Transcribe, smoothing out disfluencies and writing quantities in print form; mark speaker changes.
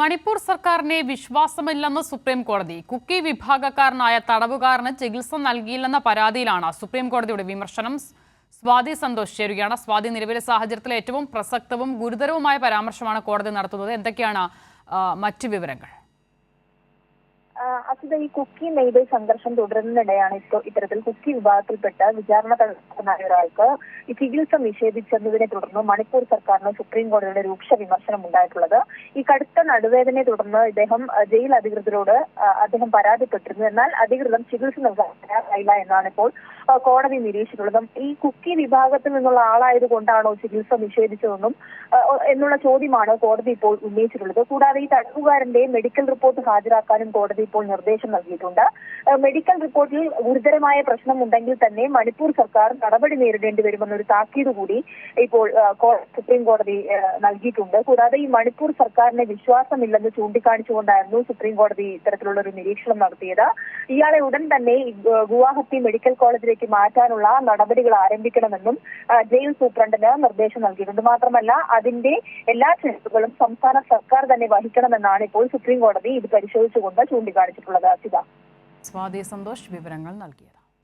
Speaker 1: മണിപ്പൂർ സർക്കാരിനെ വിശ്വാസമില്ലെന്ന് സുപ്രീം കോടതി. കുക്കി വിഭാഗക്കാരനായ തടവുകാരന് ചികിത്സ നൽകിയില്ലെന്ന പരാതിയിലാണ് സുപ്രീം കോടതിയുടെ വിമർശനം. സ്വാതി സന്തോഷ് ചേരുകയാണ്. സ്വാതി, നിലവിലെ സാഹചര്യത്തിലെ ഏറ്റവും പ്രസക്തവും ഗുരുതരവുമായ പരാമർശമാണ് കോടതി നടത്തുന്നത്. എന്തൊക്കെയാണ് മറ്റു വിവരങ്ങൾ?
Speaker 2: അസിത, ഈ കുക്കി നെയ്ബൽ സംഘർഷം തുടരുന്നതിനിടെയാണ് ഇത്തരത്തിൽ കുക്കി വിഭാഗത്തിൽപ്പെട്ട വിചാരണ തടവുകാരനായ ഒരാൾക്ക് ഈ ചികിത്സ നിഷേധിച്ചതിനെ തുടർന്ന് മണിപ്പൂർ സർക്കാരിന് സുപ്രീം കോടതിയുടെ രൂക്ഷ വിമർശനം ഉണ്ടായിട്ടുള്ളത്. ഈ കടുത്ത നടുവേദനയെ തുടർന്ന് ഇദ്ദേഹം ജയിൽ അധികൃതരോട് പരാതിപ്പെട്ടിരുന്നു. എന്നാൽ അധികൃതർ ചികിത്സ നൽകാൻ തയ്യാറായില്ല എന്നാണ് ഇപ്പോൾ കോടതി നിരീക്ഷിച്ചിട്ടുള്ളത്. ഈ കുക്കി വിഭാഗത്തിൽ നിന്നുള്ള ആളായതുകൊണ്ടാണോ ചികിത്സ നിഷേധിച്ചതെന്നും എന്നുള്ള ചോദ്യമാണ് കോടതി ഇപ്പോൾ ഉന്നയിച്ചിട്ടുള്ളത്. കൂടാതെ ഈ തടവുകാരന്റെ മെഡിക്കൽ റിപ്പോർട്ട് ഹാജരാക്കാനും കോടതി ഇപ്പോൾ നിർദ്ദേശം നൽകിയിട്ടുണ്ട്. മെഡിക്കൽ റിപ്പോർട്ടിൽ ഗുരുതരമായ പ്രശ്നമുണ്ടെങ്കിൽ തന്നെ മണിപ്പൂർ സർക്കാർ നടപടി നേരിടേണ്ടി വരുമെന്നൊരു താക്കീത് കൂടി ഇപ്പോൾ സുപ്രീം കോടതി നൽകിയിട്ടുണ്ട്. കൂടാതെ ഈ മണിപ്പൂർ സർക്കാരിനെ വിശ്വാസമില്ലെന്ന് ചൂണ്ടിക്കാണിച്ചുകൊണ്ടായിരുന്നു സുപ്രീം കോടതി ഇത്തരത്തിലുള്ള ഒരു നിരീക്ഷണം നടത്തിയത്. ഇയാളെ ഉടൻ തന്നെ ഗുവാഹത്തി മെഡിക്കൽ കോളേജിലേക്ക് മാറ്റാനുള്ള നടപടികൾ ആരംഭിക്കണമെന്നും ജയിൽ സൂപ്രണ്ടിന് നിർദ്ദേശം നൽകിയിട്ടുണ്ട്. മാത്രമല്ല, അതിന്റെ എല്ലാ ചെലവുകളും സംസ്ഥാന സർക്കാർ തന്നെ വഹിക്കണമെന്നാണ് ഇപ്പോൾ സുപ്രീം കോടതി ഇത് പരിശോധിച്ചുകൊണ്ട് ചൂണ്ടിക്കാണിച്ചിട്ടുള്ളത്.
Speaker 1: സ്വാതി സന്തോഷ് വിവരങ്ങൾ നൽകിയത്.